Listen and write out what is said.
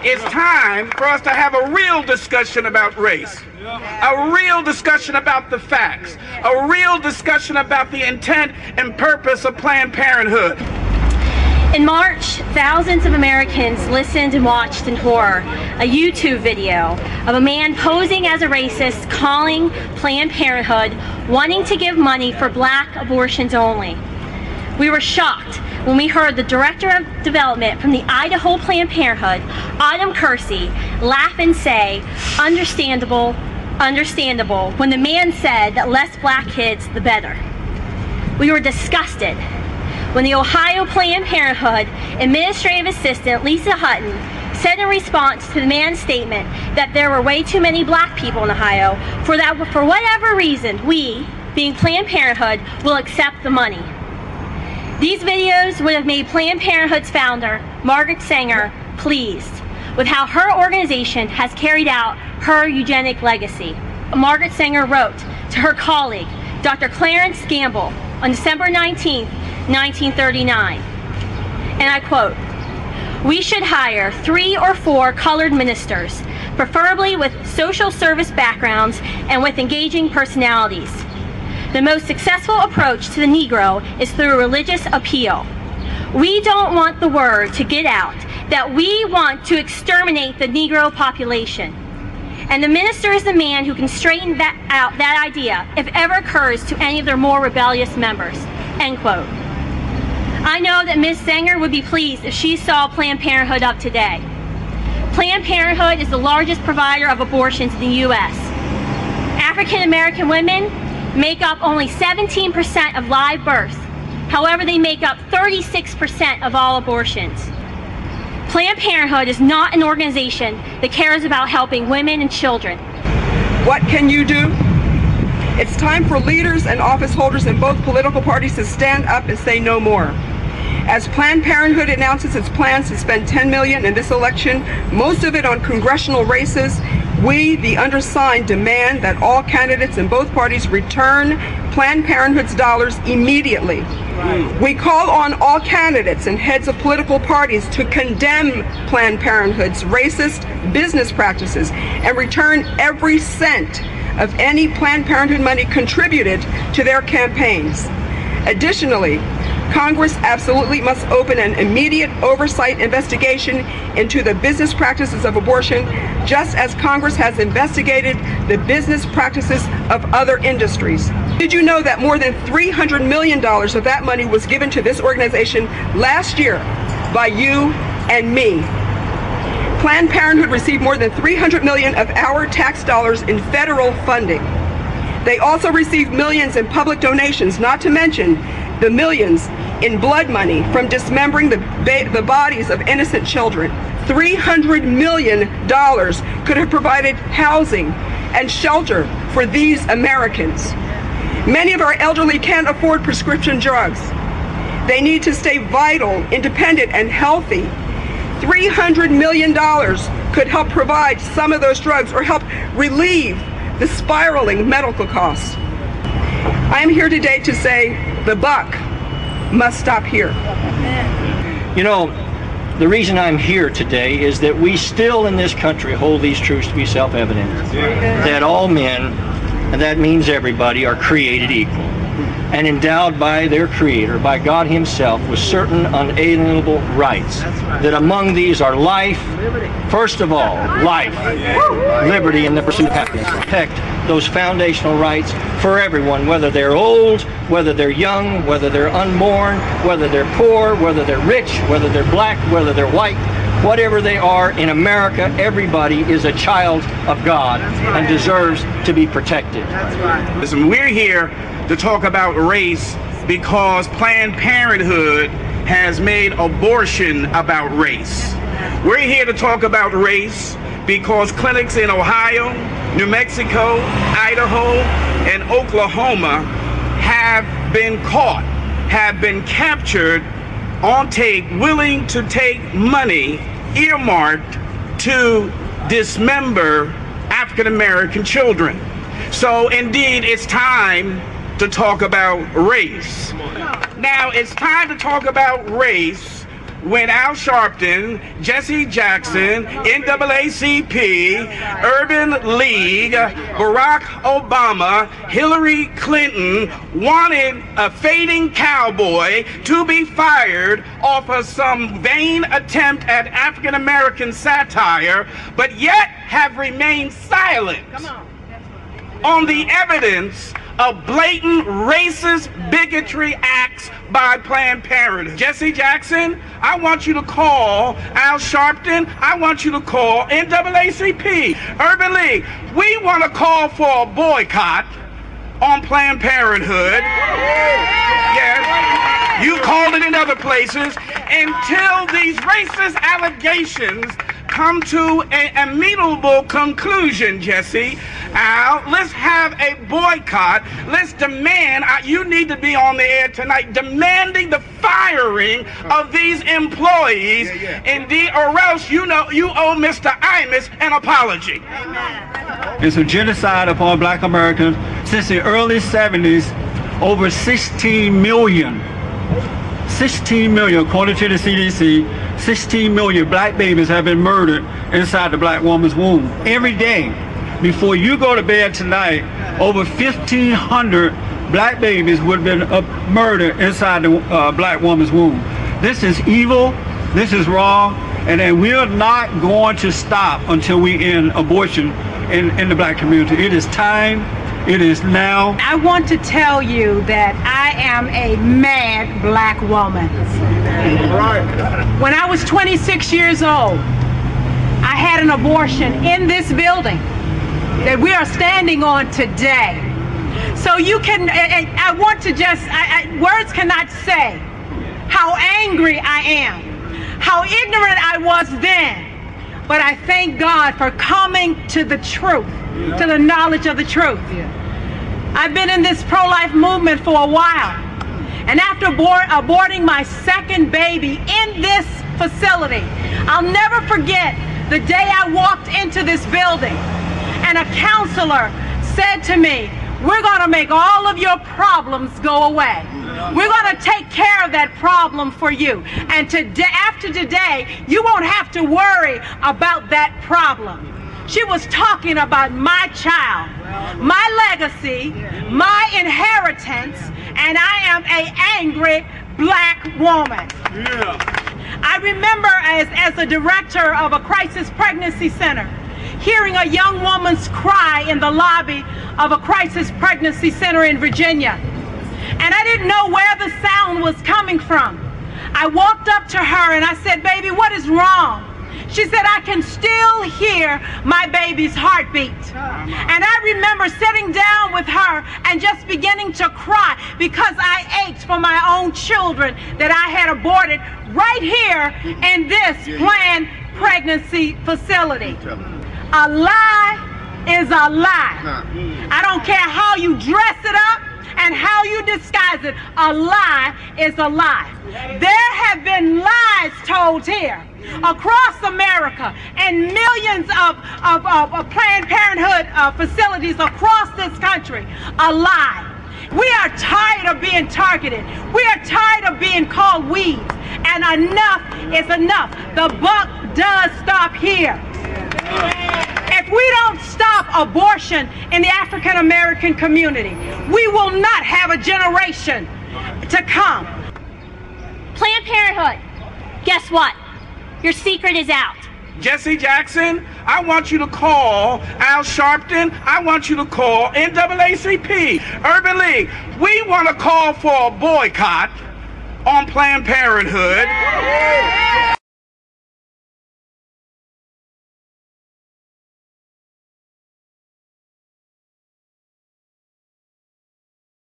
It's time for us to have a real discussion about race, a real discussion about the facts, a real discussion about the intent and purpose of Planned Parenthood. In March, thousands of Americans listened and watched in horror a YouTube video of a man posing as a racist calling Planned Parenthood wanting to give money for black abortions only. We were shocked when we heard the Director of Development from the Idaho Planned Parenthood, Autumn Kersey, laugh and say, "Understandable, understandable," when the man said that less black kids, the better. We were disgusted when the Ohio Planned Parenthood Administrative Assistant Lisa Hutton said in response to the man's statement that there were way too many black people in Ohio, for whatever reason, we, being Planned Parenthood, will accept the money. These videos would have made Planned Parenthood's founder, Margaret Sanger, pleased with how her organization has carried out her eugenic legacy. Margaret Sanger wrote to her colleague, Dr. Clarence Gamble, on December 19, 1939, and I quote, "We should hire 3 or 4 colored ministers, preferably with social service backgrounds and with engaging personalities. The most successful approach to the Negro is through religious appeal. We don't want the word to get out that we want to exterminate the Negro population. And the minister is the man who can straighten that idea if ever occurs to any of their more rebellious members." End quote. I know that Ms. Sanger would be pleased if she saw Planned Parenthood up today. Planned Parenthood is the largest provider of abortions in the U.S. African American women make up only 17% of live births. However, they make up 36% of all abortions. Planned Parenthood is not an organization that cares about helping women and children. What can you do? It's time for leaders and office holders in both political parties to stand up and say no more. As Planned Parenthood announces its plans to spend $10 million in this election, most of it on congressional races, we, the undersigned, demand that all candidates in both parties return Planned Parenthood's dollars immediately. We call on all candidates and heads of political parties to condemn Planned Parenthood's racist business practices and return every cent of any Planned Parenthood money contributed to their campaigns. Additionally, Congress absolutely must open an immediate oversight investigation into the business practices of abortion, just as Congress has investigated the business practices of other industries. Did you know that more than $300 million of that money was given to this organization last year by you and me? Planned Parenthood received more than $300 million of our tax dollars in federal funding. They also received millions in public donations, not to mention the millions in blood money from dismembering the bodies of innocent children. $300 million could have provided housing and shelter for these Americans. Many of our elderly can't afford prescription drugs. They need to stay vital, independent, and healthy. $300 million could help provide some of those drugs or help relieve the spiraling medical costs. I am here today to say the buck must stop here. You know, the reason I'm here today is that we still in this country hold these truths to be self-evident, that all men, and that means everybody, are created equal and endowed by their Creator, by God Himself, with certain unalienable rights. That among these are life, first of all, life, liberty, and the pursuit of happiness. Protect those foundational rights for everyone, whether they're old, whether they're young, whether they're unborn, whether they're poor, whether they're rich, whether they're black, whether they're white. Whatever they are, in America, everybody is a child of God and deserves to be protected. Listen, we're here to talk about race because Planned Parenthood has made abortion about race. We're here to talk about race because clinics in Ohio, New Mexico, Idaho, and Oklahoma have been caught, have been captured on tape, willing to take money earmarked to dismember African American children. So indeed, it's time to talk about race. Now, it's time to talk about race when Al Sharpton, Jesse Jackson, NAACP, Urban League, Barack Obama, Hillary Clinton wanted a fading cowboy to be fired off of some vain attempt at African American satire, but yet have remained silent on the evidence of blatant racist bigotry acts by Planned Parenthood. Jesse Jackson, I want you to call Al Sharpton. I want you to call NAACP, Urban League. We want to call for a boycott on Planned Parenthood. Yes, you called it in other places, until these racist allegations come to an amenable conclusion, Jesse. Al, let's have a boycott. Let's demand, you need to be on the air tonight, demanding the firing of these employees, indeed, or else you owe Mr. Imus an apology. It's a genocide upon black Americans. Since the early 70s, over 16 million, according to the CDC, 16 million black babies have been murdered inside the black woman's womb. Every day, before you go to bed tonight, over 1,500 black babies would have been murdered inside the black woman's womb. This is evil, this is wrong, and then we're not going to stop until we end abortion in the black community. It is time. It is now. I want to tell you that I am a mad black woman. When I was 26 years old, I had an abortion in this building that we are standing on today. So you can, I want to just, words cannot say how angry I am, how ignorant I was then, but I thank God for coming to the truth, to the knowledge of the truth. I've been in this pro-life movement for a while, and after aborting my second baby in this facility, I'll never forget the day I walked into this building and a counselor said to me, "We're going to make all of your problems go away. We're going to take care of that problem for you. And today, after today, you won't have to worry about that problem." She was talking about my child, my legacy, my inheritance, and I am an angry black woman. I remember as a director of a crisis pregnancy center, hearing a young woman's cry in the lobby of a crisis pregnancy center in Virginia. And I didn't know where the sound was coming from. I walked up to her and I said, "Baby, what is wrong?" She said, "I can still hear my baby's heartbeat." And I remember sitting down with her and just beginning to cry because I ached for my own children that I had aborted right here in this planned pregnancy facility. A lie is a lie. I don't care how you dress it up and how you disguise it. A lie is a lie. There have been lies told here across America and millions of Planned Parenthood facilities across this country. A lie. We are tired of being targeted. We are tired of being called weeds. And enough is enough. The buck does stop here. If we don't stop abortion in the African American community, we will not have a generation to come. Planned Parenthood, guess what? Your secret is out. Jesse Jackson, I want you to call Al Sharpton. I want you to call NAACP, Urban League. We want to call for a boycott on Planned Parenthood.